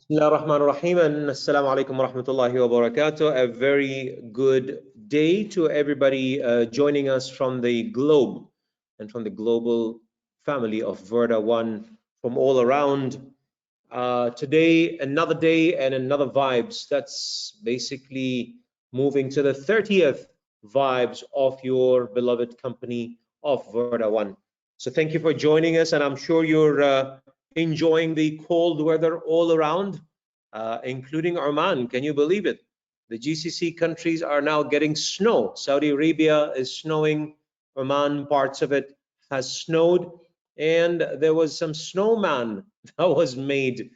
Bismillahirrahmanirrahim and Assalamu alaikum wa rahmatullahi wa barakatuh. A very good day to everybody joining us from the globe and from the global family of Verda One from all around. Today, another day and another vibes. That's basically moving to the 30th vibes of your beloved company of Verda One. So thank you for joining us, and I'm sure you're enjoying the cold weather all around, including Oman. Can you believe it? The GCC countries are now getting snow. Saudi Arabia is snowing. Oman, parts of it has snowed, and there was some snowman that was made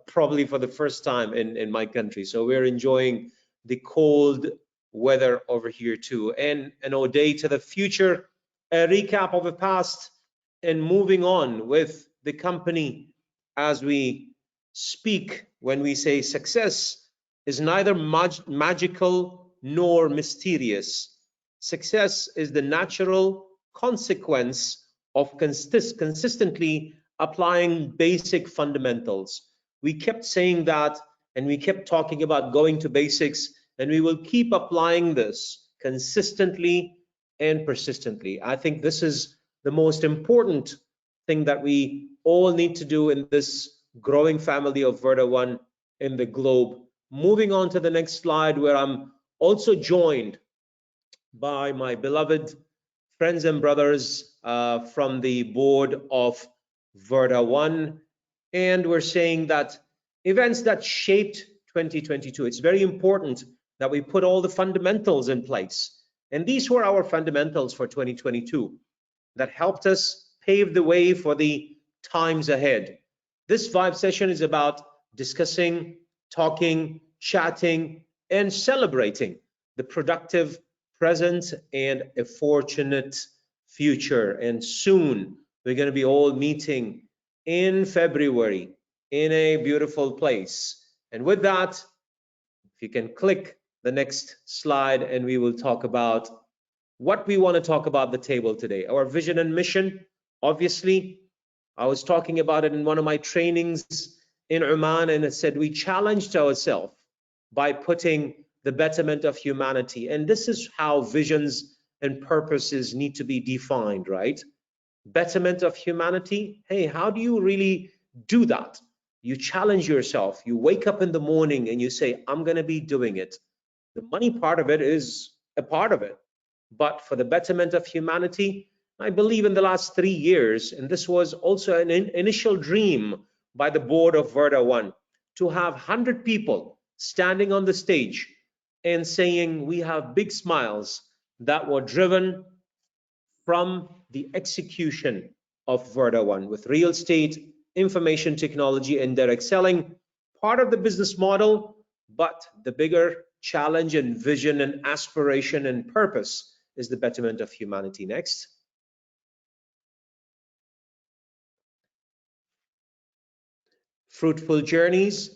probably for the first time in my country. So we're enjoying the cold weather over here too. And an ode to the future, a recap of the past, and moving on with the company as we speak. When we say success is neither magical nor mysterious. Success is the natural consequence of consistently applying basic fundamentals. We kept saying that, and we kept talking about going to basics, and we will keep applying this consistently and persistently. I think this is the most important thing that we all need to do in this growing family of Verda One in the globe. Moving on to the next slide, where I'm also joined by my beloved friends and brothers from the board of Verda One. And we're saying that events that shaped 2022, it's very important that we put all the fundamentals in place. And these were our fundamentals for 2022 that helped us pave the way for the times ahead. This vibe session is about discussing, talking, chatting, and celebrating the productive present and a fortunate future. And soon we're going to be all meeting in February in a beautiful place. And with that, if you can click the next slide, and we will talk about what we want to talk about the table today. Our vision and mission, obviously, I was talking about it in one of my trainings in Oman, and it said we challenged ourselves by putting the betterment of humanity. And this is how visions and purposes need to be defined, right? Betterment of humanity. Hey, how do you really do that? You challenge yourself. You wake up in the morning and you say, I'm going to be doing it. The money part of it is a part of it. But for the betterment of humanity, I believe in the last 3 years, and this was also an initial dream by the board of Verda One, to have 100 people standing on the stage and saying we have big smiles that were driven from the execution of Verda One with real estate, information technology, and direct selling, part of the business model, but the bigger challenge and vision and aspiration and purpose is the betterment of humanity. Next. Fruitful journeys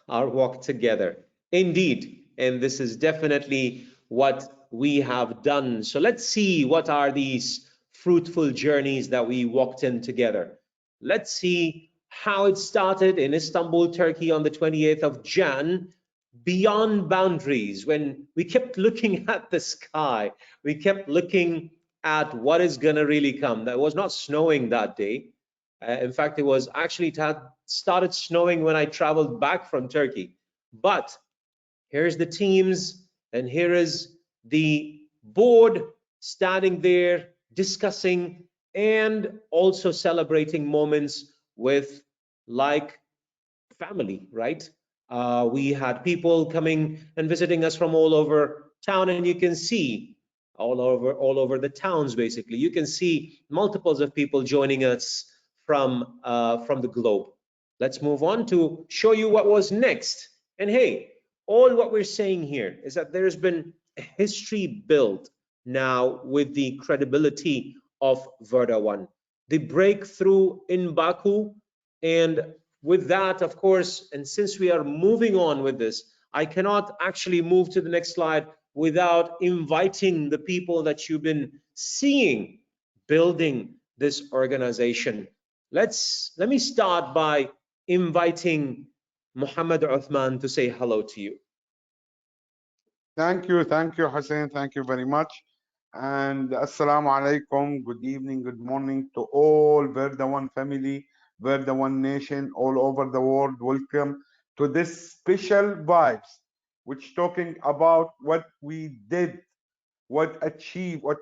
are walked together. Indeed, and this is definitely what we have done. So let's see what are these fruitful journeys that we walked in together. Let's see how it started in Istanbul, Turkey on the 28th of Jan, beyond boundaries, when we kept looking at the sky, we kept looking at what is going to really come. That was not snowing that day. In fact, it was actually started snowing when I traveled back from Turkey. But here's the teams, and here is the board standing there discussing and also celebrating moments with like family, right? We had people coming and visiting us from all over town, and you can see all over the towns. Basically, you can see multiples of people joining us from the globe. Let's move on to show you what was next. And hey, all what we're saying here is that there's been a history built now with the credibility of Verda One, the breakthrough in Baku, and with that, of course, and since we are moving on with this, I cannot actually move to the next slide without inviting the people that you've been seeing building this organization. Let me start by inviting Muhammad Uthman to say hello to you. Thank you, Hussein. Thank you very much. And Assalamu alaikum. Good evening, good morning to all Verda One family, Verda One nation, all over the world. Welcome to this special vibes, which talking about what we did, what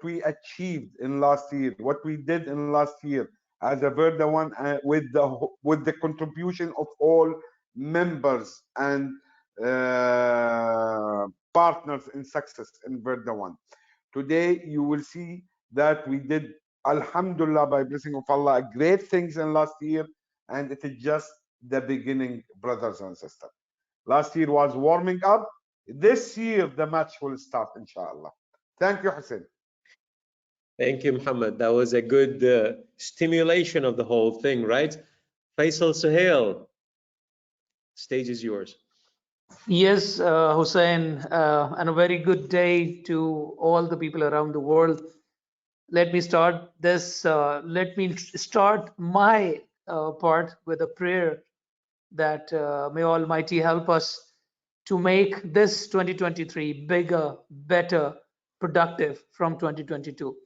we achieved in last year, what we did in last year as a Verda One, with the contribution of all members and partners in success in Verda One. Today you will see that we did, Alhamdulillah, by blessing of Allah, great things in last year, and it is just the beginning, brothers and sisters. Last year was warming up. This year the match will start, inshallah. Thank you, Hussein. Thank you, Muhammad. That was a good stimulation of the whole thing, right? Faisal Suhail, stage is yours. Yes, Hussein, and a very good day to all the people around the world. Let me start this. Let me start my part with a prayer that may Almighty help us to make this 2023 bigger, better, productive from 2022.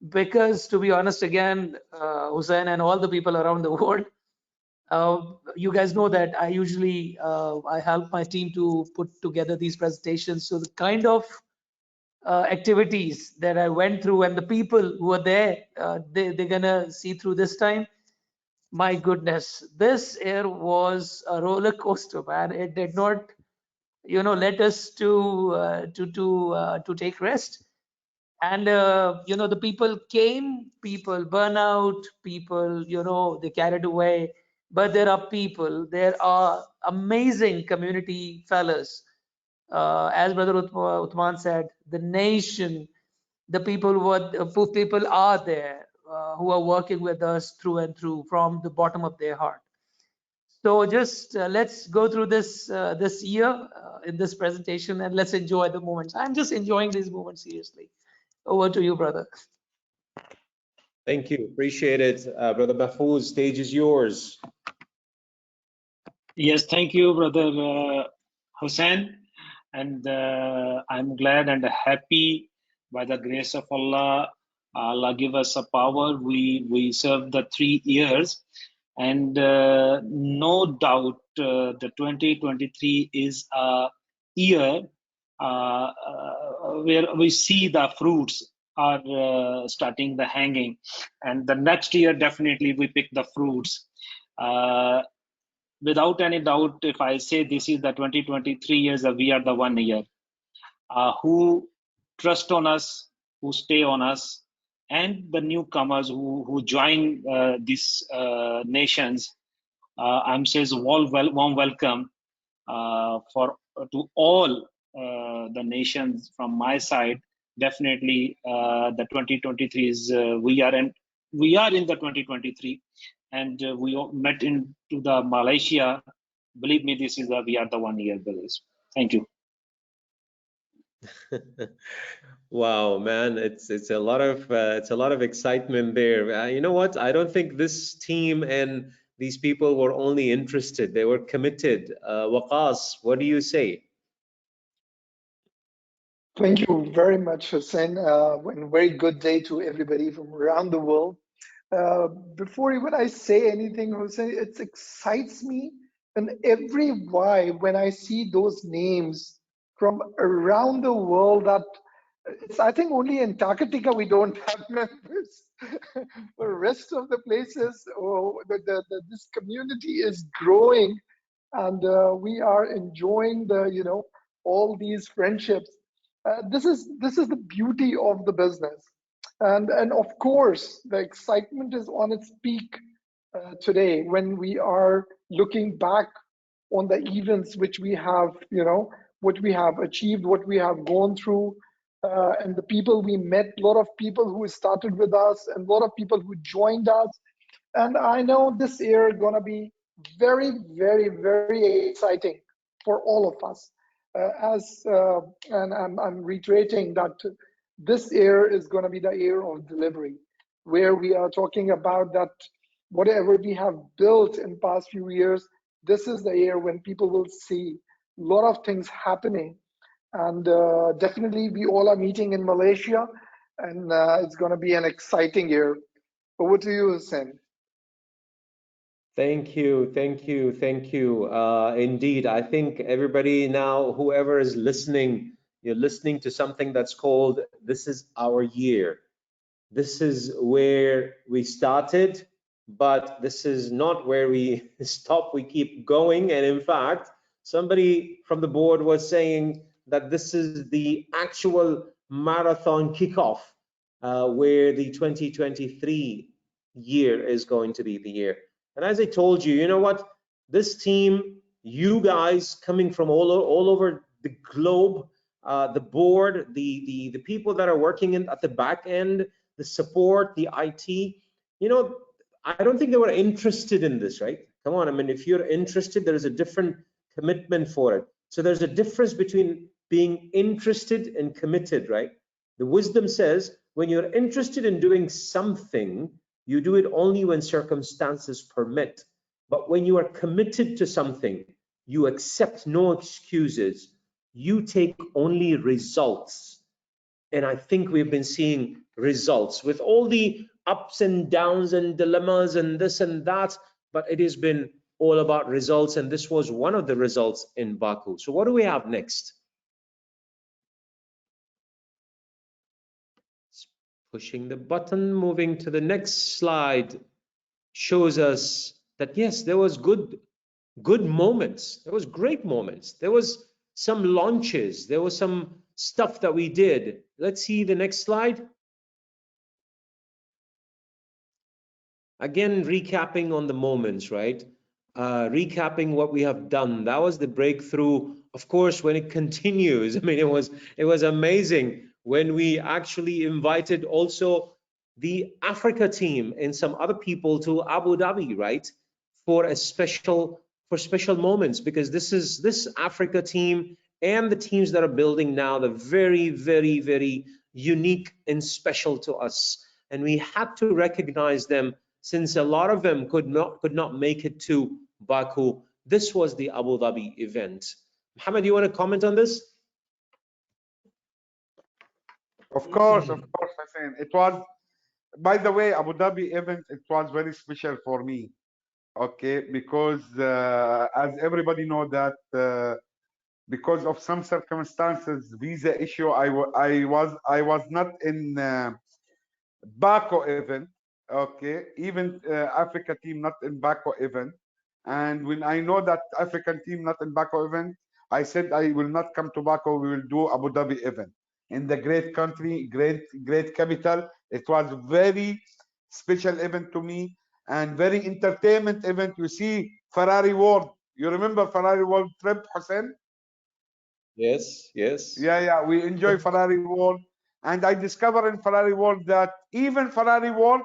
Because to be honest, again, Hussein and all the people around the world, you guys know that I usually I help my team to put together these presentations. So the kind of activities that I went through and the people who are there, they're gonna see through this time. My goodness, this year was a roller coaster, man. It did not, let us to take rest. And the people came, people burn out, people, they carried away. But there are people, there are amazing community fellows. As Brother Uthman said, the nation, the people who people are there, who are working with us through and through from the bottom of their heart. So just let's go through this year in this presentation, and let's enjoy the moments. I'm just enjoying these moments seriously. Over to you, brother. Thank you. Appreciate it. Brother Mahfouz, stage is yours. Yes, thank you, Brother Hussein. And I'm glad and happy by the grace of Allah. Allah give us a power. We served the 3 years. And no doubt the 2023 is a year where we see the fruits are starting the hanging, and the next year definitely we pick the fruits. Without any doubt, if I say this is the 2023 years, we are the 1 year who trust on us, who stay on us, and the newcomers who join these nations. I'm says warm welcome to all the nations from my side. Definitely, the 2023 is we are in the 2023, and we all met into the Malaysia. Believe me, this is we are the 1 year, brothers. Thank you. Wow, man, it's a lot of excitement there. You know what? I don't think this team and these people were only interested; they were committed. Waqas, what do you say? Thank you very much, Hussein. And very good day to everybody from around the world. Before even I say anything, Hussein, it excites me in every vibe when I see those names from around the world. That it's, I think only in Antarctica we don't have members. The rest of the places, this community is growing, and we are enjoying all these friendships. This is the beauty of the business, and of course the excitement is on its peak today when we are looking back on the events which we have, what we have achieved, what we have gone through, and the people we met. A lot of people who started with us, and a lot of people who joined us. And I know this year is gonna be very, very, very exciting for all of us. And I'm reiterating that this year is going to be the year of delivery, where we are talking about that whatever we have built in past few years, this is the year when people will see a lot of things happening. And definitely, we all are meeting in Malaysia, and it's going to be an exciting year. Over to you, Hussein. Thank you, thank you, thank you. Indeed, I think everybody now, whoever is listening, you're listening to something that's called "This is our year." This is where we started, but this is not where we stop. We keep going. And in fact, somebody from the board was saying that this is the actual marathon kickoff, where the 2023 year is going to be the year. And as I told you, you know what? This team, you guys coming from all over the globe, the board, the people that are working at the back end, the support, the IT, you know, I don't think they were interested in this, right? Come on, I mean, if you're interested, there is a different commitment for it. So there's a difference between being interested and committed, right? The wisdom says when you're interested in doing something, you do it only when circumstances permit. But when you are committed to something, you accept no excuses, you take only results. And I think we've been seeing results with all the ups and downs and dilemmas and this and that, but it has been all about results, and this was one of the results in Baku. So what do we have next? Pushing the button, moving to the next slide, shows us that yes, there was good moments, there was great moments, there was some launches, there was some stuff that we did. Let's see the next slide. Again, recapping on the moments, right? Recapping what we have done. That was the breakthrough. Of course, when it continues, I mean, it was amazing when we actually invited also the Africa team and some other people to Abu Dhabi, right? For special moments, because this Africa team and the teams that are building now, they're very, very, very unique and special to us. And we had to recognize them, since a lot of them could not make it to Baku. This was the Abu Dhabi event. Mohammed, you want to comment on this? Of course, Hussein. It was, by the way, Abu Dhabi event, it was very special for me. Okay, because as everybody know that because of some circumstances, visa issue, I was not in Baku event. Okay, even Africa team not in Baku event. And when I know that African team not in Baku event, I said I will not come to Baku. We will do Abu Dhabi event in the great country, great capital. It was very special event to me and very entertainment event. You see Ferrari World. You remember Ferrari World trip, Hussein? Yes, yes. Yeah, we enjoy Ferrari World. And I discovered in Ferrari World that even Ferrari World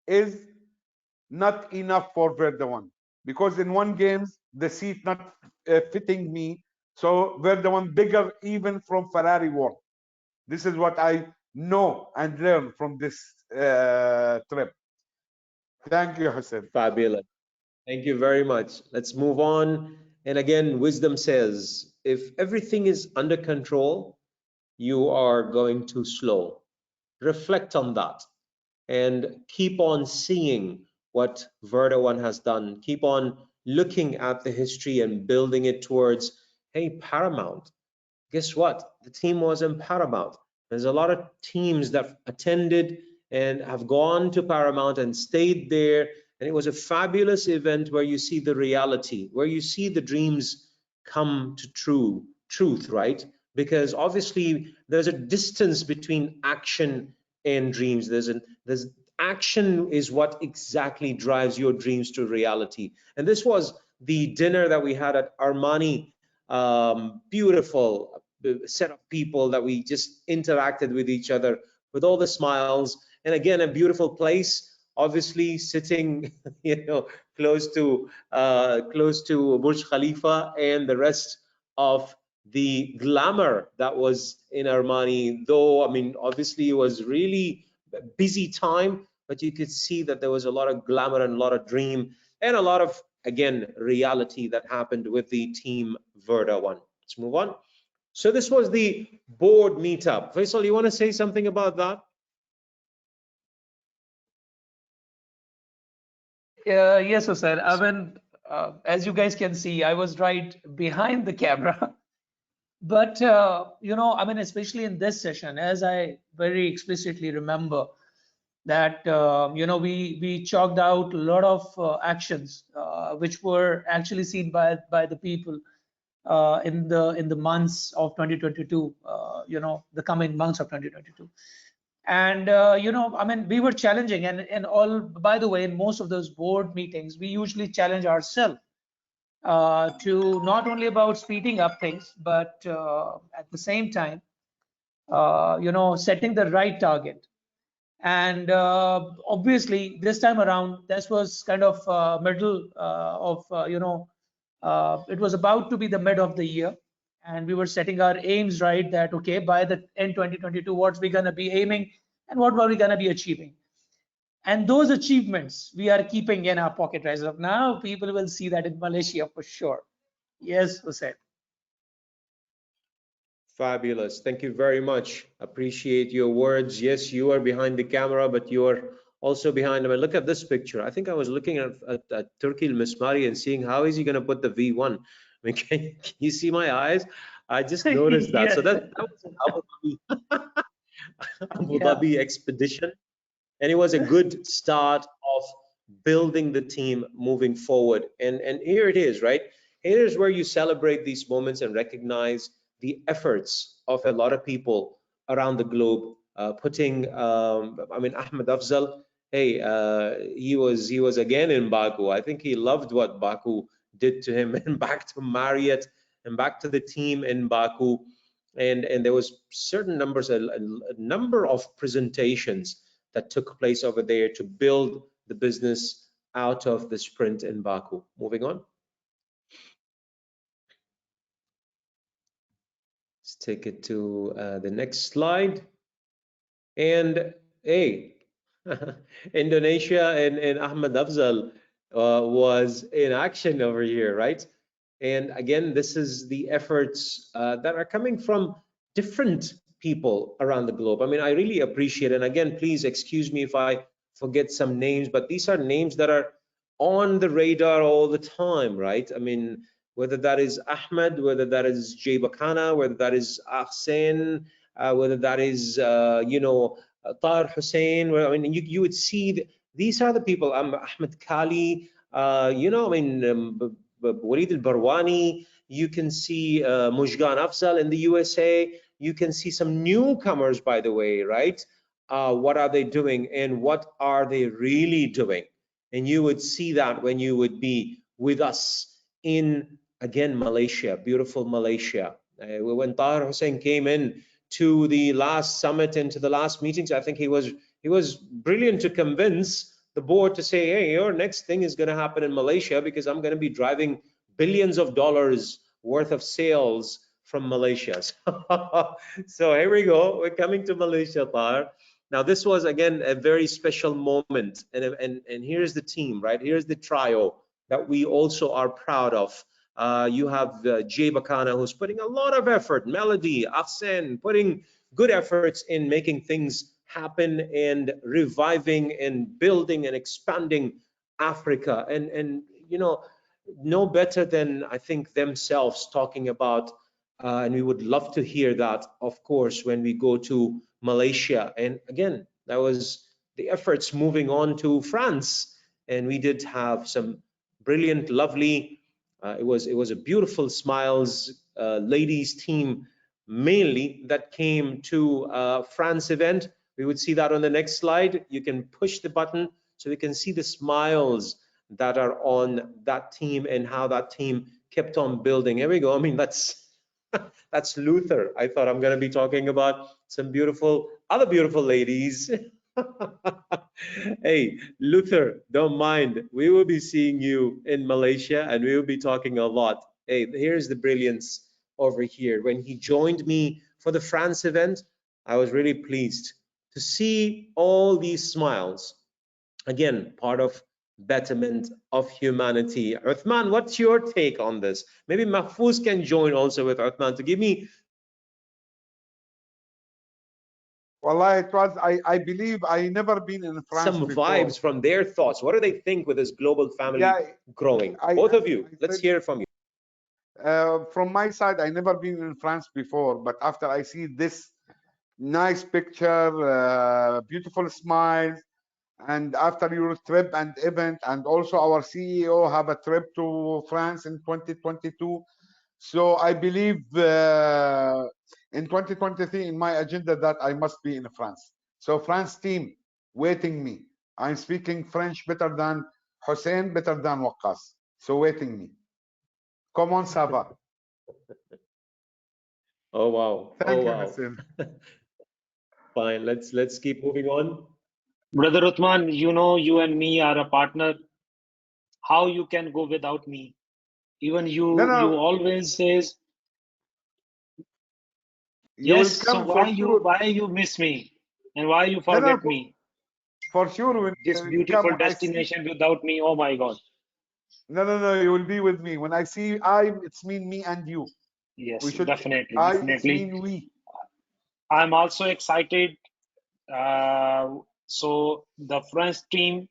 is not enough for Verda 1, because in one games the seat not fitting me, so Verda 1 bigger even from Ferrari World. This is what I know and learn from this trip. Thank you, Hussein. Fabulous. Thank you very much. Let's move on. And again, wisdom says, if everything is under control, you are going too slow. Reflect on that and keep on seeing what Verda One has done. Keep on looking at the history and building it towards, hey, Paramount. Guess what? The team was in Paramount. There's a lot of teams that attended and have gone to Paramount and stayed there. And it was a fabulous event where you see the reality, where you see the dreams come to truth, right? Because obviously there's a distance between action and dreams. There's action is what exactly drives your dreams to reality. And this was the dinner that we had at Armani. Beautiful set of people that we just interacted with each other with all the smiles, and again a beautiful place, obviously sitting close to Burj Khalifa and the rest of the glamour that was in Armani. Though I mean obviously it was really a busy time, but you could see that there was a lot of glamour and a lot of dream. and a lot of, again, reality that happened with the Team Verda one. Let's move on. So this was the board meetup. Faisal, you want to say something about that? Yes, Hussein. I mean, as you guys can see, I was right behind the camera. But, I mean, especially in this session, as I very explicitly remember that, we chalked out a lot of actions which were actually seen by the people in the months of 2022, the coming months of 2022. And I mean, we were challenging, and all, by the way, in most of those board meetings, we usually challenge ourselves to not only about speeding up things, but at the same time, setting the right target. And obviously, this time around, this was kind of middle of, it was about to be the mid of the year, and we were setting our aims right. That okay, by the end 2022, what's we gonna be aiming, and what were we gonna be achieving? And those achievements we are keeping in our pocket right of now. People will see that in Malaysia for sure. Yes, Hussein. Fabulous. Thank you very much. Appreciate your words. Yes, you are behind the camera, but you are also behind them. And look at this picture. I think I was looking at Turki Al-Mismari and seeing how is he going to put the V1. I mean, can you see my eyes? I just noticed that. So Yes. that was an Abu Yeah. Dhabi expedition. And it was a good start of building the team moving forward. And here it is, right? Here is where you celebrate these moments and recognize the efforts of a lot of people around the globe, putting I mean, Ahmed Afzal, hey, he was again in Baku. I think he loved what Baku did to him, and back to Marriott and back to the team in Baku. And there was certain numbers, a number of presentations that took place over there to build the business out of the sprint in Baku. Moving on. Let's take it to the next slide. And hey, Indonesia and Ahmed Afzal was in action over here, right? And again, this is the efforts that are coming from different people around the globe. I mean, I really appreciate it. And again, please excuse me if I forget some names, but these are names that are on the radar all the time, right? I mean, whether that is Ahmed, whether that is Jay Bakana, whether that is Ahsen, whether that is, Tahir Hussein. I mean, you would see these are the people. Ahmed Kali, I mean, Walid al-Barwani. You can see Mujgan Afzal in the USA. You can see some newcomers, by the way, right? What are they doing and what are they really doing? And you would see that when you would be with us in, again, Malaysia, beautiful Malaysia. When Tahir Hussein came in to the last summit and to the last meetings, I think he was brilliant to convince the board to say, hey, your next thing is going to happen in Malaysia because I'm going to be driving billions of dollars worth of sales from Malaysia. So here we go. We're coming to Malaysia, Tahir. Now, this was, again, a very special moment. And here's the team, right? Here's the trio that we also are proud of. You have Jay Bakana, who's putting a lot of effort, Melody, Ahsen, putting good efforts in making things happen and reviving and building and expanding Africa. And no better than, I think, themselves talking about, and we would love to hear that, of course, when we go to Malaysia. And again, that was the efforts moving on to France. And we did have some brilliant, lovely, it was a beautiful Smiles ladies team mainly that came to France event. We would see that on the next slide. You can push the button so we can see the smiles that are on that team and how that team kept on building. Here we go. I mean, that's Luther. I thought I'm going to be talking about some other beautiful ladies. Hey, Luther, don't mind. We will be seeing you in Malaysia and we will be talking a lot. Hey, here's the brilliance over here. When he joined me for the France event, I was really pleased to see all these smiles. Again, part of betterment of humanity. Uthman, what's your take on this? Maybe Mahfouz can join also with Uthman to give me Wallah, it was, I believe I never been in France some before. vibes from their thoughts. What do they think with this global family Yeah, growing? I, Both I, of you, I let's said, hear it from you. from my side, I never been in France before, but after I see this nice picture, beautiful smiles, and after your trip and event, and also our CEO have a trip to France in 2022. So I believe in 2023 in my agenda that I must be in France. So France team waiting me. I'm speaking French better than Hussein, better than Waqas. So waiting me. Comment ça va? Oh wow. Thank Oh you, wow. Hussein. Fine. Let's keep moving on. Brother Uthman, you know you and me are a partner. How you can go without me? Even No, you no, always says you will yes. So come for sure. why you miss me and why you No, no, forget me? for sure when This you come, beautiful when I see, destination without me. Oh my God. no, no, no, you will be with me. When I see I, it's mean me and you. We Yes, should, definitely, I, it's definitely. mean we. I'm also excited. So the French team,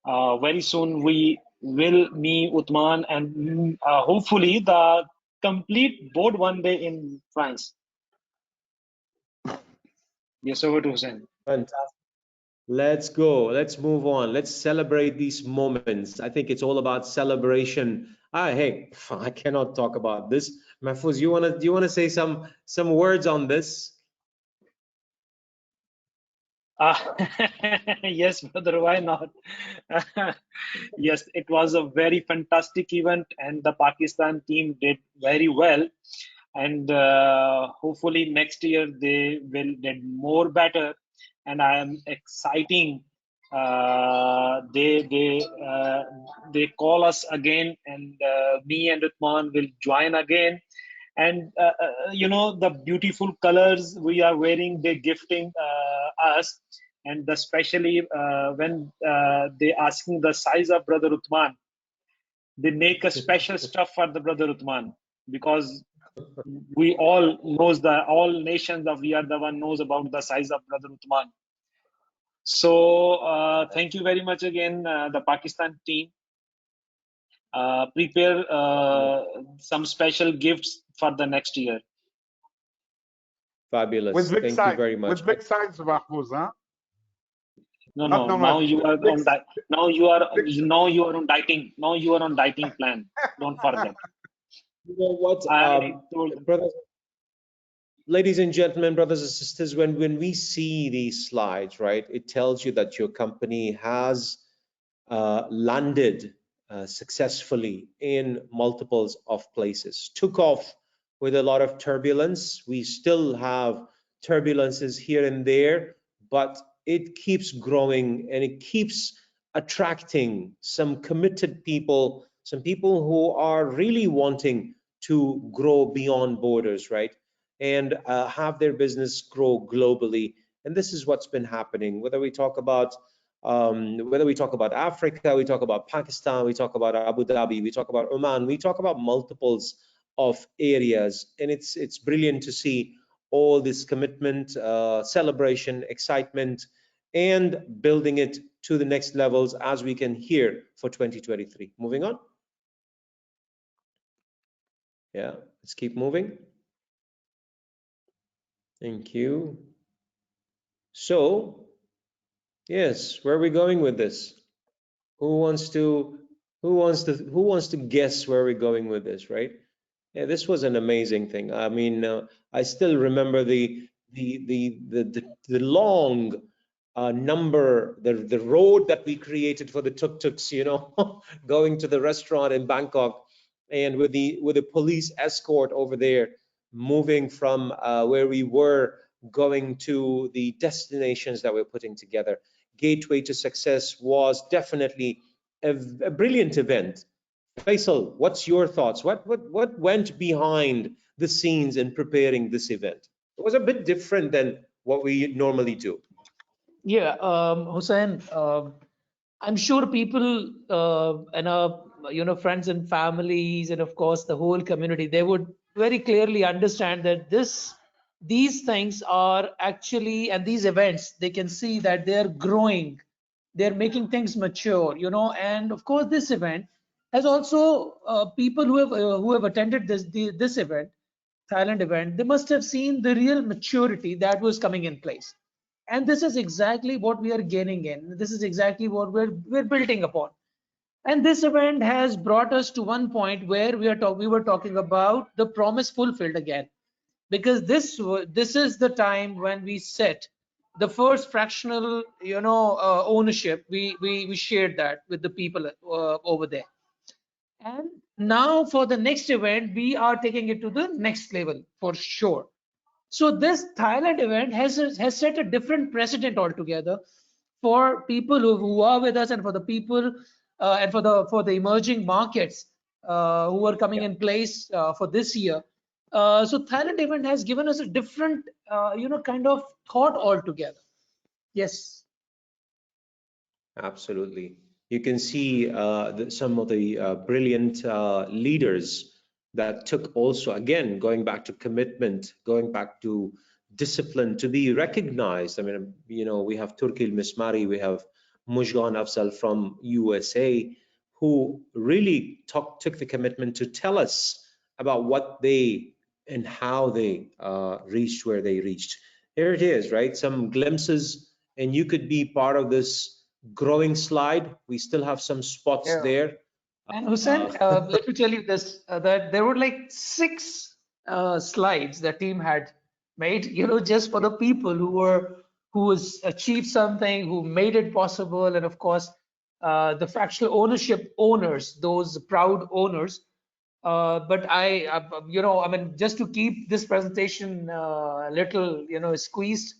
very soon we will meet Uthman and hopefully the complete board one day in France. Yes, over to Hussein. Fantastic. Let's go. Let's move on. Let's celebrate these moments. I think it's all about celebration. Hey, I cannot talk about this. Mahfouz, do you wanna say some words on this? Uh, yes, brother, why not? Yes, it was a very fantastic event, and the Pakistan team did very well. And hopefully next year they will get more better. And I am exciting. They call us again, and me and Uthman will join again. And you know the beautiful colors we are wearing, they gifting us, and especially when they asking the size of brother Uthman, they make a special stuff for the brother Uthman, because we all knows that all nations of we are the one knows about the size of brother Uthman. So thank you very much again, the Pakistan team. Prepare some special gifts for the next year. Fabulous. Thank you very much. With big size, Mahfouz, huh? No, Not no. normal. Now you are Big, on di big, now you are on dieting. Now you are on dieting plan. Don't forget. You know what, I told them. brothers, ladies and gentlemen, brothers and sisters, when we see these slides, right, it tells you that your company has landed successfully in multiples of places, took off with a lot of turbulence. We still have turbulences here and there, but it keeps growing and it keeps attracting some committed people, some people who are really wanting to grow beyond borders, right? And have their business grow globally. And this is what's been happening, whether we talk about Africa, we talk about Pakistan, we talk about Abu Dhabi, we talk about Oman, we talk about multiples of areas. And it's brilliant to see all this commitment, celebration, excitement, and building it to the next levels as we can hear for 2023. Moving on. Yeah, let's keep moving. Thank you. So, yes, where are we going with this? Who wants to guess where we're going with this, right? Yeah, this was an amazing thing. I mean, I still remember the long the road that we created for the tuk-tuks, you know, going to the restaurant in Bangkok, and with the police escort over there, moving from where we were going to the destinations that we're putting together. Gateway to Success was definitely a brilliant event. Faisal, what's your thoughts? What went behind the scenes in preparing this event? It was a bit different than what we normally do. Yeah, Hussein, I'm sure people and friends and families, and of course the whole community, they would very clearly understand that these things are actually, and these events, they can see that they're growing, they're making things mature, and of course this event has also people who have attended this event, Thailand event, they must have seen the real maturity that was coming in place. And this is exactly what we are gaining in. This is exactly what we're building upon. And this event has brought us to one point where we were talking about the promise fulfilled again, because this is the time when we set the first fractional ownership. We shared that with the people over there. And now for the next event, we are taking it to the next level for sure. So this Thailand event has set a different precedent altogether for people who are with us, and for the people and for the emerging markets who are coming Yeah, in place for this year. So Thailand event has given us a different kind of thought altogether. Yes. absolutely. You can see some of the brilliant leaders that took also, again, going back to commitment, going back to discipline to be recognized. I mean, we have Turki Mismari, we have Mujgan Afzal from USA, who really took the commitment to tell us about what they and how they reached where they reached. Here it is, right? Some glimpses, and you could be part of this growing slide. We still have some spots Yeah. there. And Hussein, Uh, let me tell you this, that there were like six slides the team had made, just for the people who has achieved something, who made it possible, and of course, the fractional ownership owners, those proud owners. But I mean, just to keep this presentation little, squeezed,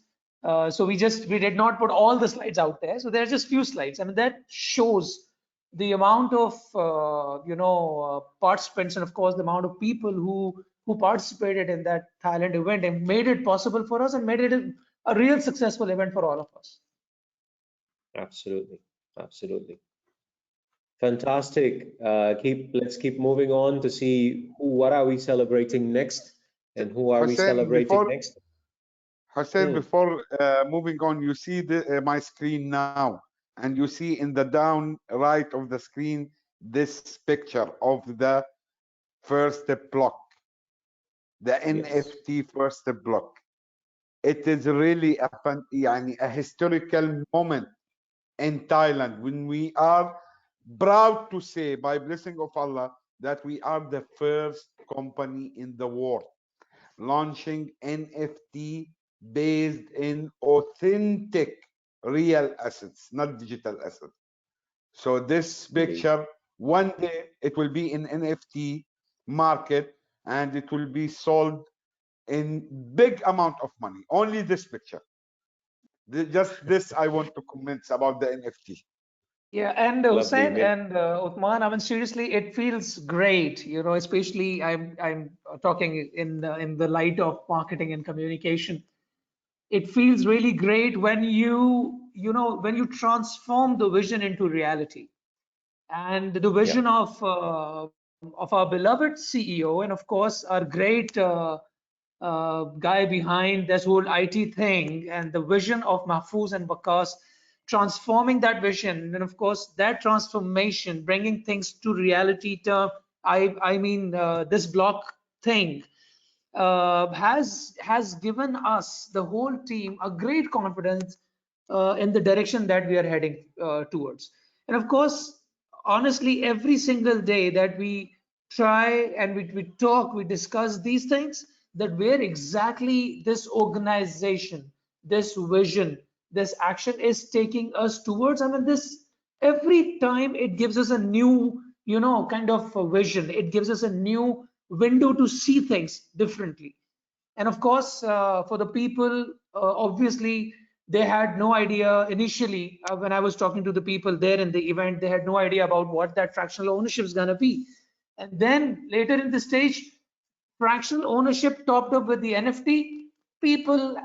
so we did not put all the slides out there. So there are just few slides. I mean, that shows the amount of participants, and of course the amount of people who participated in that Thailand event and made it possible for us and made it a real successful event for all of us. Absolutely, absolutely. Fantastic. Let's keep moving on to see what are we celebrating next, and who are we Hussein, celebrating next? Hmm. Before moving on, you see my screen now, and you see in the down right of the screen this picture of the first block, the Yes, NFT first block. It is really a historical moment in Thailand when we are proud to say, by blessing of Allah, that we are the first company in the world launching NFT based in authentic real assets, not digital assets. So this indeed. picture, one day it will be in NFT market and it will be sold in big amount of money. Only this picture. Just this I want to comment about the NFT. Yeah, and Lovely. Hussein and Uthman, I mean, seriously, it feels great, especially I'm talking in the light of marketing and communication. It feels really great when when you transform the vision into reality. And the Yeah, vision of our beloved CEO, and of course our great guy behind this whole IT thing, and the vision of Mahfouz and Bakas, transforming that vision, and of course that transformation, bringing things to reality term. I mean, this block thing has given us, the whole team, a great confidence in the direction that we are heading towards. And of course, honestly, every single day that we try and we talk, we discuss these things, that where exactly this organization, this vision, this action is taking us towards. I mean, this every time it gives us a new, kind of a vision. It gives us a new window to see things differently. And of course, for the people, obviously, they had no idea initially. When I was talking to the people there in the event, they had no idea about what that fractional ownership is going to be. And then later in the stage, fractional ownership topped up with the NFT. People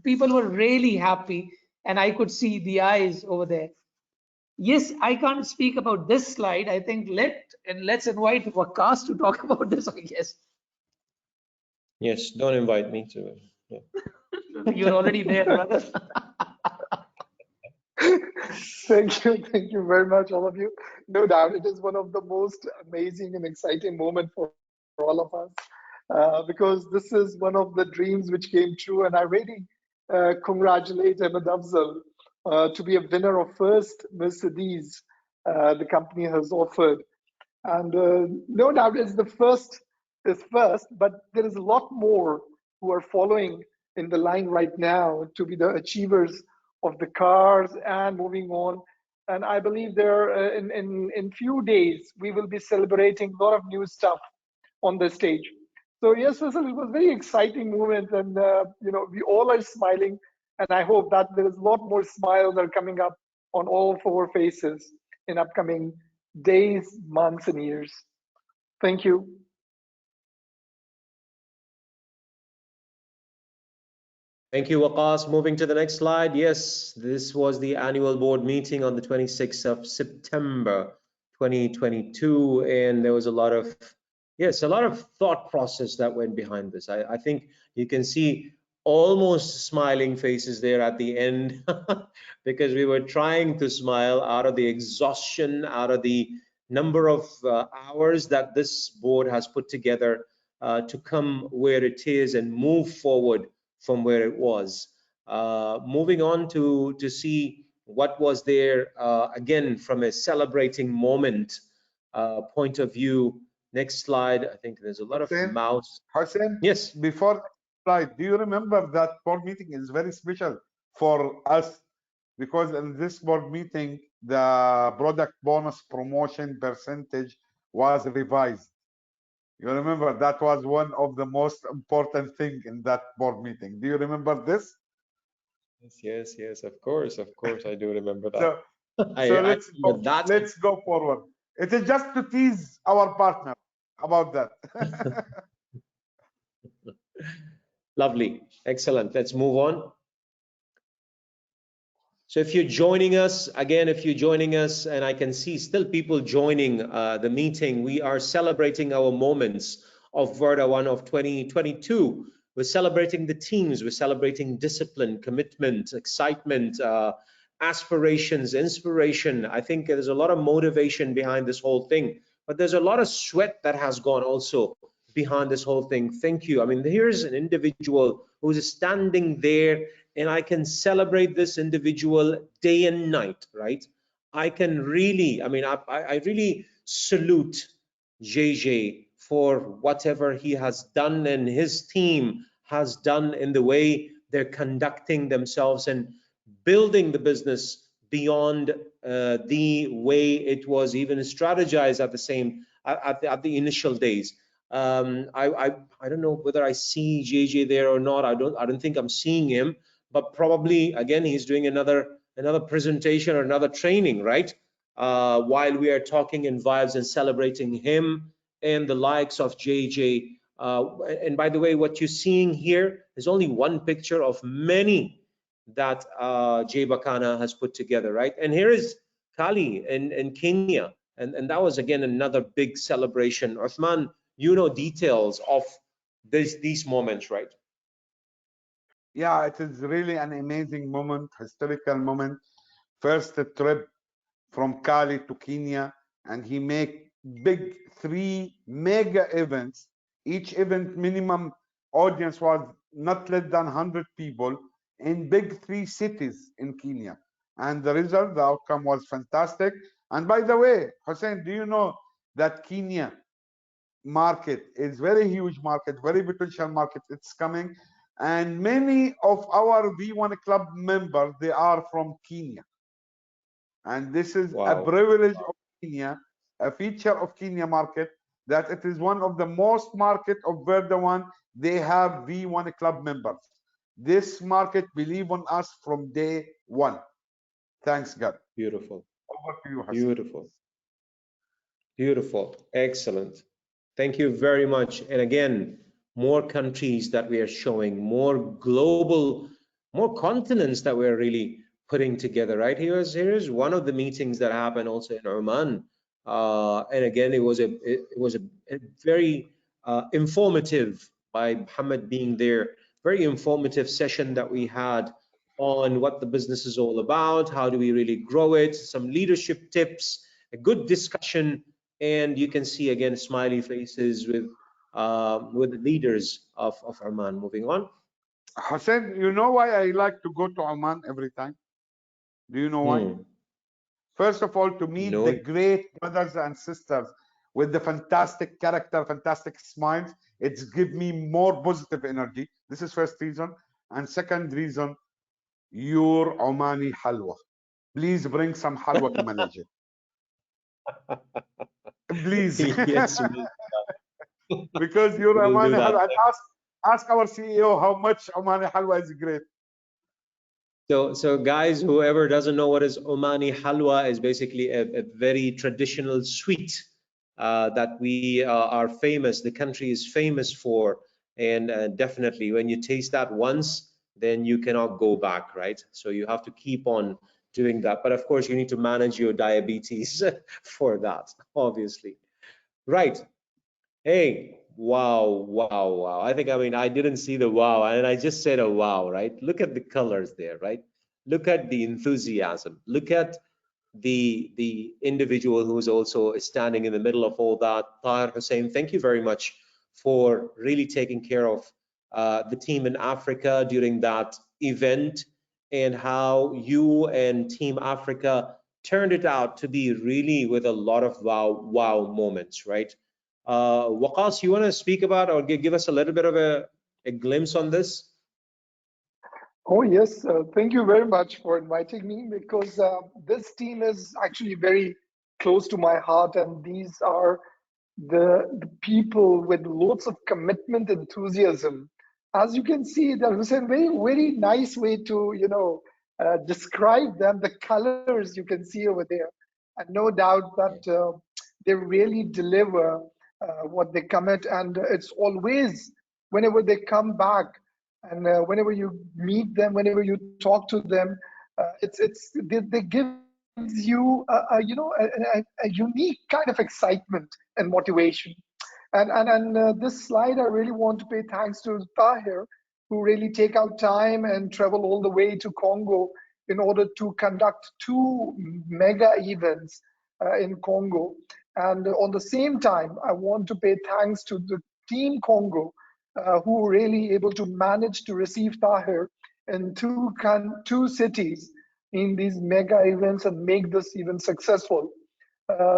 were really happy, and I could see the eyes over there. Yes, I can't speak about this slide. I think let's invite Waqas to talk about this, I guess. Yes, don't invite me to it. Yeah. You're already there, brother. Thank you very much, all of you. No doubt, it is one of the most amazing and exciting moments for all of us, because this is one of the dreams which came true, and I really congratulate Ahmed Afzal to be a winner of first Mercedes the company has offered. And no doubt it's the first is first, but there is a lot more who are following in the line right now to be the achievers of the cars and moving on. And I believe there in few days we will be celebrating a lot of new stuff on the stage. So yes, Faisal, it was very exciting moment, and we all are smiling, and I hope that there is a lot more smiles are coming up on all four faces in upcoming days, months, and years. Thank you. Thank you, Waqas. Moving to the next slide. Yes, this was the annual board meeting on the 26th of September 2022, and there was a lot of thought process that went behind this. I think you can see almost smiling faces there at the end because we were trying to smile out of the exhaustion, out of the number of hours that this board has put together to come where it is and move forward from where it was. Moving on to see what was there again from a celebrating moment point of view. Next slide. I think there's a lot of mouse. Hussein, Yes. Before slide, do you remember that board meeting is very special for us because in this board meeting the product bonus promotion percentage was revised. You remember that was one of the most important thing in that board meeting. Do you remember this? Yes, of course, I do remember that. So, I remember that. let's go forward. It is just to tease our partner about that. Lovely, excellent. Let's move on. So if you're joining us, again, and I can see still people joining the meeting, we are celebrating our moments of Verda 1 of 2022. We're celebrating the teams, we're celebrating discipline, commitment, excitement, aspirations, inspiration. I think there's a lot of motivation behind this whole thing, but there's a lot of sweat that has gone also behind this whole thing. Thank you. I mean, here's an individual who's standing there, and I can celebrate this individual day and night, right? I can really, I really salute JJ for whatever he has done and his team has done in the way they're conducting themselves and building the business beyond the way it was even strategized at the same at the initial days. I don't know whether I see JJ there or not. I don't think I'm seeing him, but probably again he's doing another presentation or another training, right? While we are talking in vibes and celebrating him and the likes of JJ. And by the way, what you're seeing here is only one picture of many that Jay Bakana has put together, right? And here is Kali in Kenya, and that was again another big celebration. Uthman, you know details of these moments, right? Yeah, it is really an amazing moment, historical moment. First trip from Cali to Kenya, and he make big 3 mega events. Each event minimum audience was not less than 100 people in big 3 cities in Kenya. And the result, the outcome was fantastic. And by the way, Hussein, do you know that Kenya market is very huge market, very potential market. It's coming, and many of our V1 Club members, they are from Kenya, and this is a privilege of Kenya, a feature of Kenya market, that it is one of the most market of Verda 1. They have V1 Club members. This market believe on us from day one. Thanks God. Beautiful. Over to you, Hassan. Beautiful, excellent. Thank you very much. And again, more countries that we are showing, more global, more continents that we're really putting together, right? Here's one of the meetings that happened also in Oman, and again, it was a very informative, by Muhammad being there, very informative session that we had on what the business is all about, how do we really grow it, some leadership tips, a good discussion, and you can see again smiley faces with the leaders of Oman. Moving on. Hussein, you know why I like to go to Oman every time? Do you know why? Hmm. First of all, to meet No. the great brothers and sisters with the fantastic character, fantastic smiles. It's give me more positive energy. This is first reason. And second reason, your Omani halwa. Please bring some halwa to Malaysia. Please. Yes, Because your we'll do Omani that. halwa. And ask our CEO how much Omani halwa is great. So guys, whoever doesn't know what is Omani halwa, is basically a very traditional sweet that we are famous. The country is famous for, and definitely when you taste that once, then you cannot go back, right? So you have to keep on doing that. But of course, you need to manage your diabetes for that, obviously. Right. Hey, wow, wow, wow. I mean, I didn't see the wow, and I just said a wow, right? Look at the colors there, right? Look at the enthusiasm. Look at the individual who's also standing in the middle of all that. Tahir Hussein, thank you very much for really taking care of the team in Africa during that event, and how you and Team Africa turned it out to be really with a lot of wow moments, right? Waqas, you want to speak about or give us a little bit of a glimpse on this? Oh, yes. Thank you very much for inviting me, because this team is actually very close to my heart, and these are the people with lots of commitment, enthusiasm. As you can see, there was a very, very nice way to, describe them. The colors you can see over there. And no doubt that they really deliver what they commit. And it's always, whenever they come back, and whenever you meet them, whenever you talk to them, they give you a unique kind of excitement and motivation. And this slide, I really want to pay thanks to Tahir, who really take out time and travel all the way to Congo in order to conduct two mega events in Congo. And on the same time, I want to pay thanks to the team Congo, who were really able to manage to receive Tahir in two cities in these mega events and make this even successful.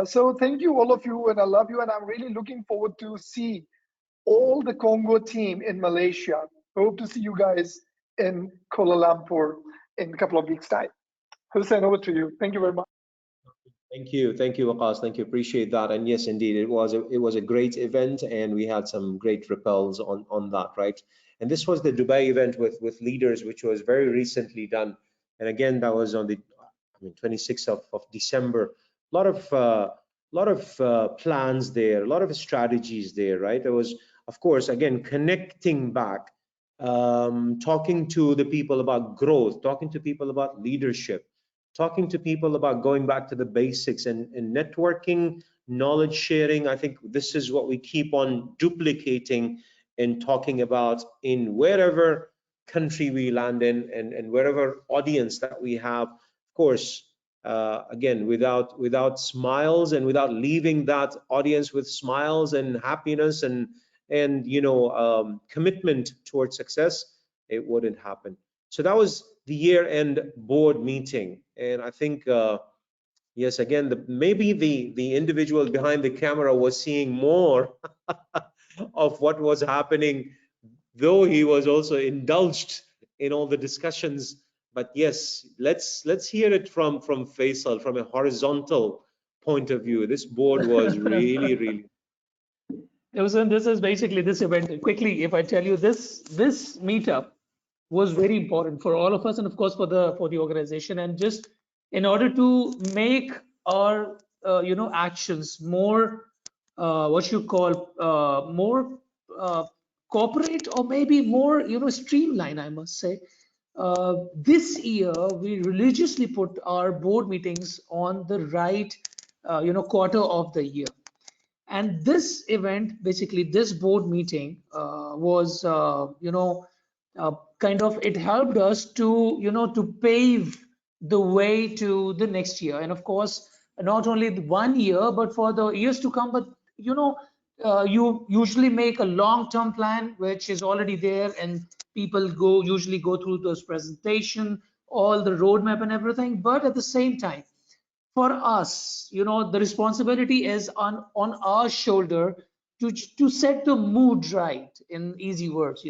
So thank you, all of you, and I love you, and I'm really looking forward to see all the Congo team in Malaysia. Hope to see you guys in Kuala Lumpur in a couple of weeks' time. Hussein, over to you. Thank you very much. Thank you, Waqas. Thank you, appreciate that. And yes, indeed, it was a great event, and we had some great repels on that, right? And this was the Dubai event with leaders, which was very recently done. And again, that was on the 26th of December. A lot of plans there, a lot of strategies there, right? There was, of course, again, connecting back, talking to the people about growth, talking to people about leadership, talking to people about going back to the basics, and networking, knowledge sharing. I think this is what we keep on duplicating and talking about in wherever country we land in, and wherever audience that we have. Of course, again, without smiles, and without leaving that audience with smiles and happiness and commitment towards success, it wouldn't happen. So that was the year-end board meeting, and I think yes, again, maybe the individual behind the camera was seeing more of what was happening, though he was also indulged in all the discussions. But yes, let's hear it from Faisal, from a horizontal point of view. This board was really. This is basically this event. Quickly, if I tell you this meetup was very important for all of us, and of course for the organization, and just in order to make our actions more what you call more corporate, or maybe more streamlined, I must say. this year we religiously put our board meetings on the right, quarter of the year. And this event, basically this board meeting, was, kind of, it helped us to, to pave the way to the next year. And of course, not only the 1 year, but for the years to come. But, you usually make a long-term plan, which is already there, and people usually go through those presentation, all the roadmap and everything. But at the same time, for us, the responsibility is on our shoulder to set the mood right, in easy words,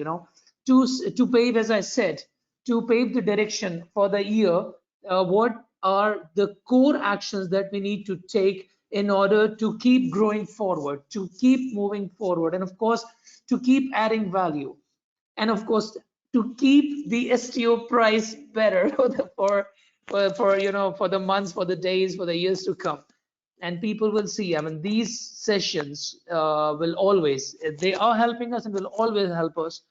to pave, as I said, to pave the direction for the year. What are the core actions that we need to take in order to keep growing forward, to keep moving forward, and of course, to keep adding value, and of course, to keep the STO price better for the months, for the days, for the years to come. And people will see. I mean, these sessions will always, they are helping us and will always help us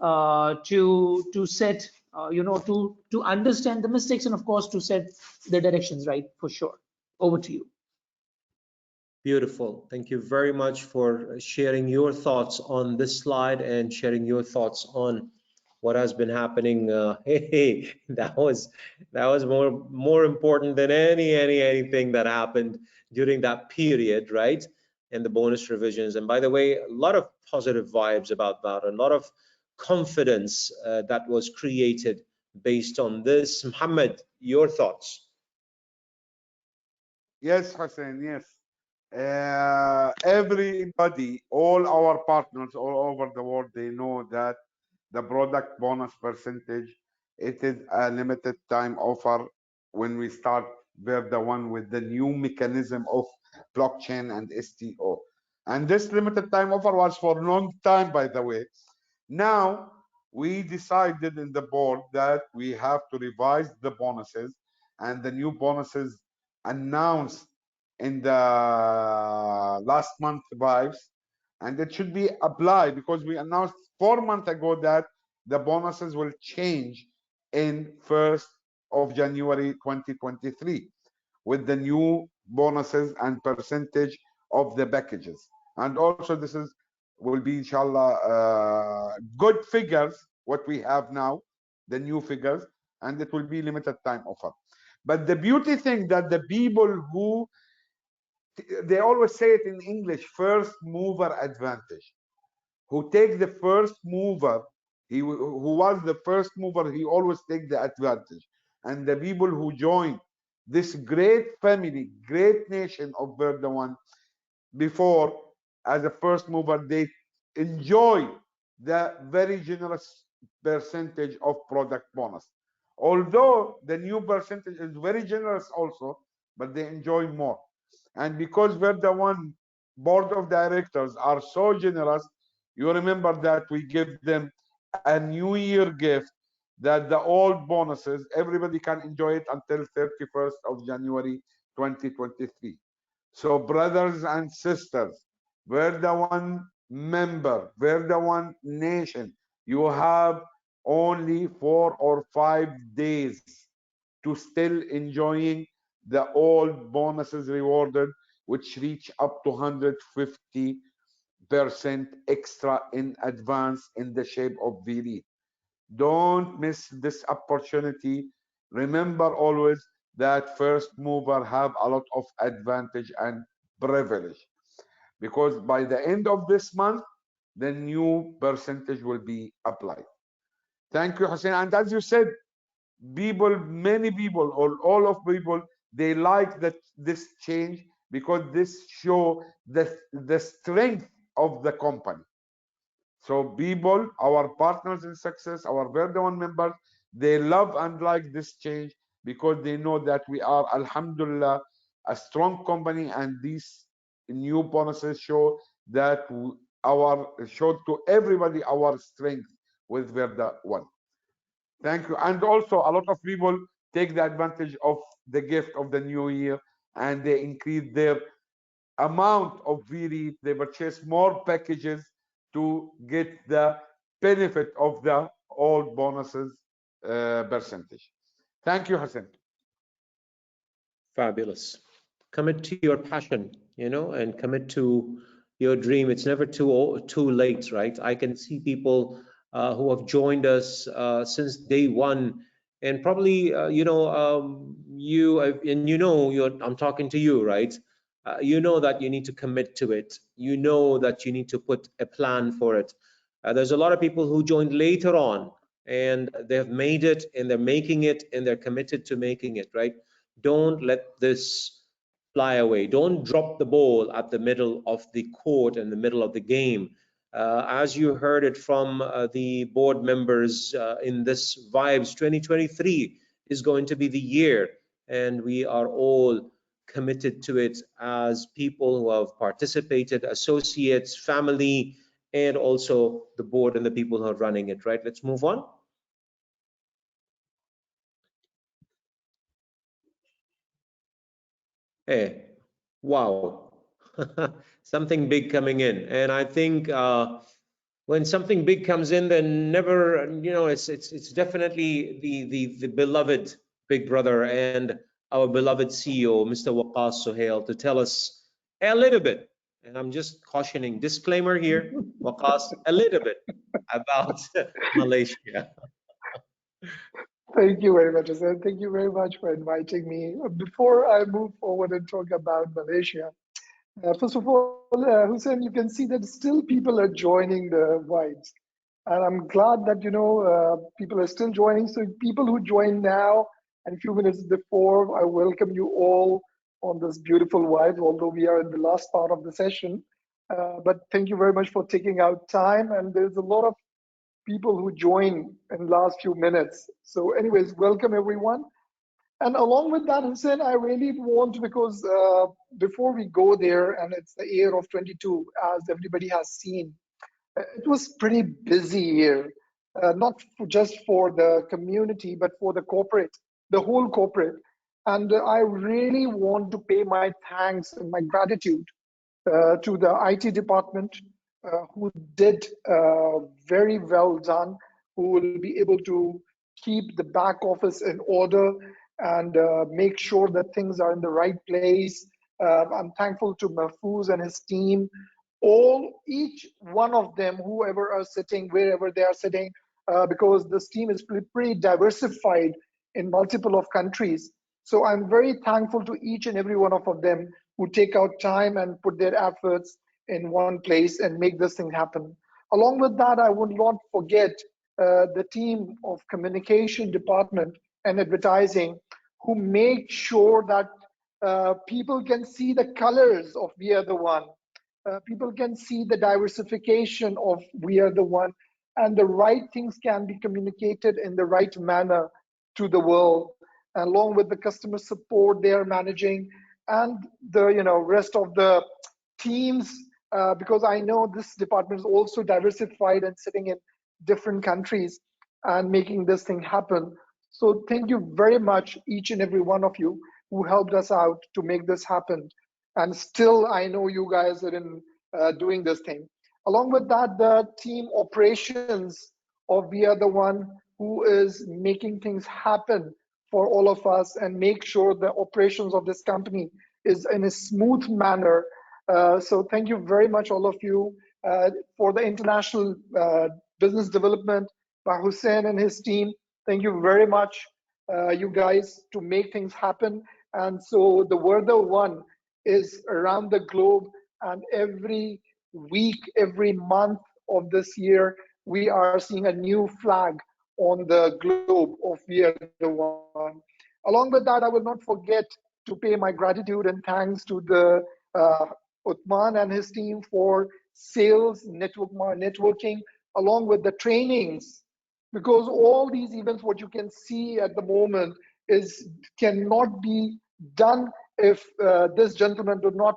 to set, to understand the mistakes, and of course to set the directions right, for sure. Over to you. Beautiful. Thank you very much for sharing your thoughts on this slide and sharing your thoughts on what has been happening. Hey, that was more important than anything that happened during that period, right? And the bonus revisions. And by the way, a lot of positive vibes about that, a lot of confidence that was created based on this. Muhammad, your thoughts? Yes, Hussein, yes. Everybody, all our partners all over the world, they know that the product bonus percentage, it is a limited time offer when we start the one with the new mechanism of blockchain and STO. And this limited time offer was for a long time, by the way. Now, we decided in the board that we have to revise the bonuses, and the new bonuses announced in the last month vibes, and it should be applied because we announced 4 months ago that the bonuses will change in 1st of January 2023 with the new bonuses and percentage of the packages. And also this is will be inshallah good figures what we have now, the new figures, and it will be limited time offer. But the beauty thing that the people who, they always say it in English, first mover advantage, who take the first mover, who was the first mover, he always take the advantage. And the people who join this great family, great nation of Berdawan before as a first mover, they enjoy the very generous percentage of product bonus. Although the new percentage is very generous also, but they enjoy more. And because Verdawan board of directors are so generous, you remember that we give them a new year gift, that the old bonuses, everybody can enjoy it until 31st of January 2023. So brothers and sisters, we're the one member, we're the one nation. You have only 4 or 5 days to still enjoying the old bonuses rewarded, which reach up to 150% extra in advance in the shape of VD. Don't miss this opportunity. Remember always that first mover have a lot of advantage and privilege, because by the end of this month, the new percentage will be applied. Thank you, Hussein. And as you said, people, many people, or all of people, they like that this change because this show the strength of the company. So people, our partners in success, our Verdawan members, they love and like this change because they know that we are, alhamdulillah, a strong company, and these new bonuses show that show to everybody our strength with Verdawan. Thank you. And also a lot of people take the advantage of the gift of the new year, and they increase their amount of VD. They purchase more packages to get the benefit of the old bonuses percentage. Thank you, Hassan. Fabulous. Commit to your passion, and commit to your dream. It's never too late, right? I can see people who have joined us since day one, and probably I'm talking to you, right? You know that you need to commit to it. You know that you need to put a plan for it. There's a lot of people who joined later on, and they've made it, and they're making it, and they're committed to making it, right? Don't let this fly away. Don't drop the ball at the middle of the court and the middle of the game. As you heard it from the board members in this Vibes, 2023 is going to be the year, and we are all committed to it as people who have participated, associates, family, and also the board and the people who are running it, right? Let's move on. Hey, wow, something big coming in. And I think when something big comes in, then never, it's definitely the beloved big brother and our beloved CEO, Mr. Waqas Suhail, to tell us a little bit. And I'm just cautioning, disclaimer here, Waqas, a little bit about Malaysia. Thank you very much, Hassan. Thank you very much for inviting me. Before I move forward and talk about Malaysia, first of all, Hussein, you can see that still people are joining the vibes. And I'm glad that, people are still joining. So people who join now and a few minutes before, I welcome you all on this beautiful vibe, although we are in the last part of the session. But thank you very much for taking out time. And there's a lot of people who join in the last few minutes. So anyways, welcome everyone. And along with that, Hussein, I really want, because before we go there, and it's the year of 22, as everybody has seen, it was pretty busy year, not just for the community, but for the corporate, the whole corporate. And I really want to pay my thanks and my gratitude to the IT department, who did very well done, who will be able to keep the back office in order and make sure that things are in the right place. I'm thankful to Mahfouz and his team, each one of them, whoever are sitting, wherever they are sitting, because this team is pretty diversified in multiple of countries. So I'm very thankful to each and every one of them who take out time and put their efforts in one place and make this thing happen. Along with that, I would not forget the team of communication department and advertising, who make sure that people can see the colors of We Are the One. People can see the diversification of We Are the One, and the right things can be communicated in the right manner to the world, along with the customer support they are managing, and the rest of the teams, because I know this department is also diversified and sitting in different countries and making this thing happen. So thank you very much, each and every one of you who helped us out to make this happen. And still, I know you guys are in doing this thing. Along with that, the team operations of We Are the One, who is making things happen for all of us and make sure the operations of this company is in a smooth manner. So thank you very much, all of you, for the international business development by Hussein and his team. Thank you very much, you guys, to make things happen. And so the We're the One is around the globe, and every week, every month of this year, we are seeing a new flag on the globe of We Are the One. Along with that, I will not forget to pay my gratitude and thanks to the Uthman and his team for sales, networking, along with the trainings, because all these events, what you can see at the moment, cannot be done if this gentleman did not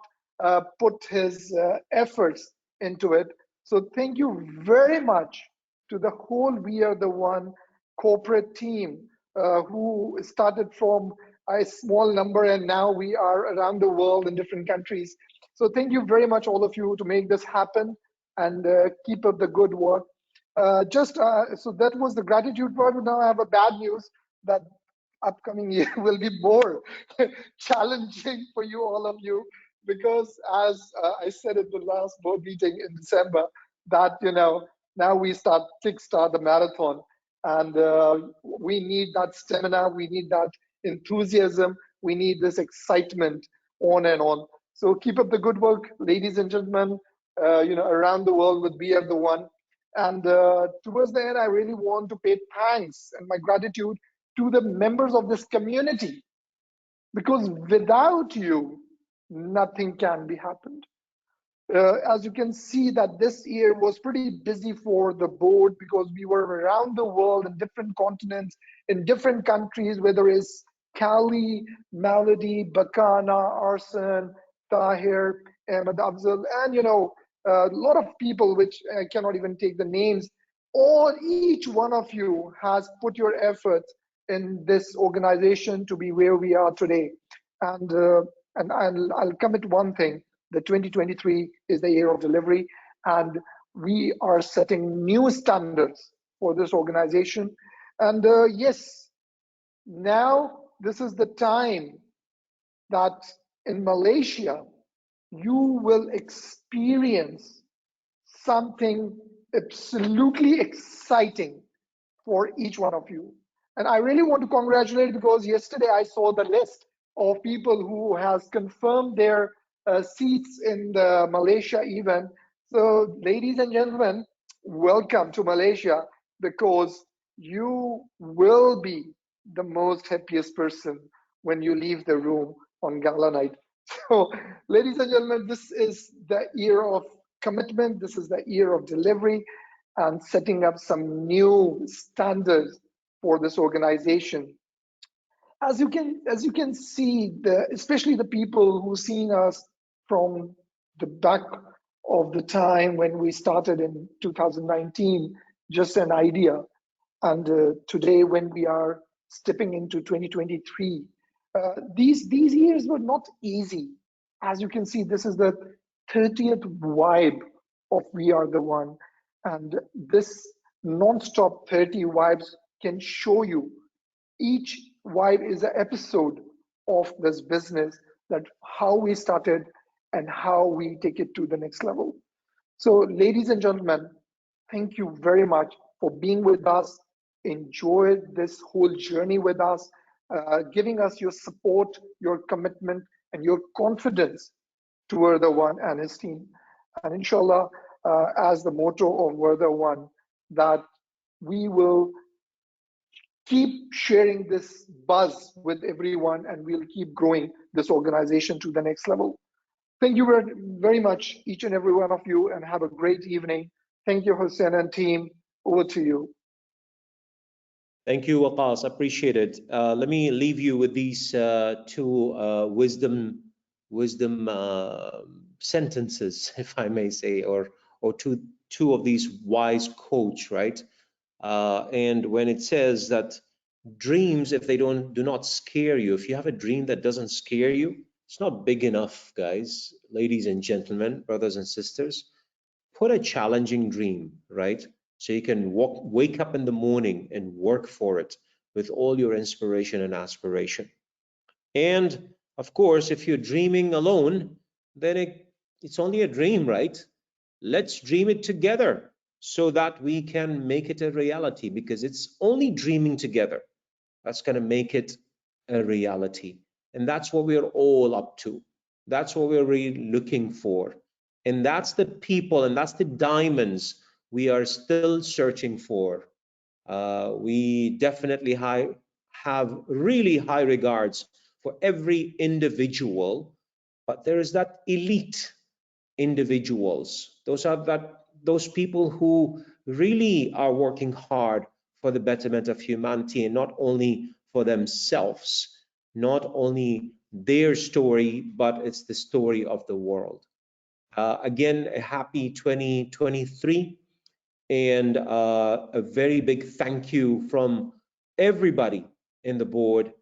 put his efforts into it. So thank you very much to the whole We Are the One corporate team, who started from a small number, and now we are around the world in different countries. So thank you very much, all of you, to make this happen, and keep up the good work. So that was the gratitude part. Now I have a bad news that upcoming year will be more challenging for you, all of you, because as I said at the last board meeting in December, that now we kickstart the marathon, and we need that stamina, we need that enthusiasm, we need this excitement on and on. So keep up the good work, ladies and gentlemen. Around the world with We Are the One. And towards the end, I really want to pay thanks and my gratitude to the members of this community, because without you, nothing can be happened. As you can see that this year was pretty busy for the board, because we were around the world in different continents, in different countries, whether it's Cali, Melody, Bakana, Arsen, Tahir, Ahmed Afzal, and a lot of people which I cannot even take the names. Each one of you has put your effort in this organization to be where we are today. And I'll commit one thing: the 2023 is the year of delivery, and we are setting new standards for this organization. And yes, now this is the time that in Malaysia you will experience something absolutely exciting for each one of you. And I really want to congratulate, because yesterday I saw the list of people who has confirmed their seats in the Malaysia event. So ladies and gentlemen, welcome to Malaysia, because you will be the most happiest person when you leave the room on gala night. So ladies and gentlemen, this is the year of commitment, this is the year of delivery, and setting up some new standards for this organization. As you can see, especially the people who seen us from the back of the time when we started in 2019, just an idea, and today when we are stepping into 2023, these years were not easy. As you can see, this is the 30th vibe of We Are the One, and this non-stop 30 vibes can show you each vibe is an episode of this business, that how we started and how we take it to the next level. So ladies and gentlemen, thank you very much for being with us. Enjoy this whole journey with us, giving us your support, your commitment, and your confidence to Werther One and his team. And inshallah, as the motto of Werther One, that we will keep sharing this buzz with everyone, and we'll keep growing this organization to the next level. Thank you very much, each and every one of you, and have a great evening. Thank you, Hussein and team. Over to you. Thank you, Waqas. Appreciate it. Let me leave you with these two wisdom sentences, if I may say, or two of these wise quotes, right? And when it says that dreams, if they do not scare you, if you have a dream that doesn't scare you, it's not big enough, guys, ladies and gentlemen, brothers and sisters. Put a challenging dream, right? So you can wake up in the morning and work for it with all your inspiration and aspiration. And of course, if you're dreaming alone, then it's only a dream, right? Let's dream it together so that we can make it a reality, because it's only dreaming together that's going to make it a reality. And that's what we're all up to. That's what we're really looking for. And that's the people and that's the diamonds we are still searching for. We definitely have really high regards for every individual, but there is that elite individuals. Those people who really are working hard for the betterment of humanity, and not only for themselves, not only their story, but it's the story of the world. Again, a happy 2023, and a very big thank you from everybody in the board,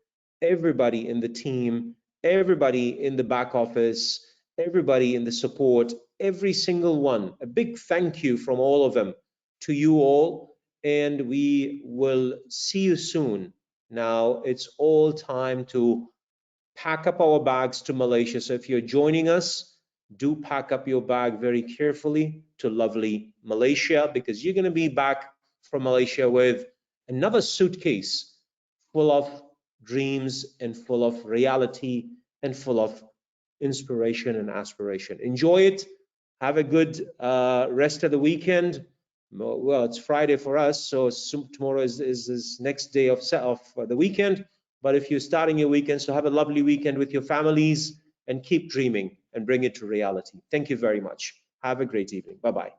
everybody in the team, everybody in the back office, everybody in the support, every single one. A big thank you from all of them to you all, and we will see you soon. Now it's all time to pack up our bags to Malaysia. So if you're joining us, do pack up your bag very carefully to lovely Malaysia, because you're going to be back from Malaysia with another suitcase full of dreams and full of reality and full of inspiration and aspiration. Enjoy it. Have a good rest of the weekend. Well, it's Friday for us, so tomorrow is next day of the weekend. But if you're starting your weekend, so have a lovely weekend with your families and keep dreaming and bring it to reality. Thank you very much. Have a great evening. Bye-bye.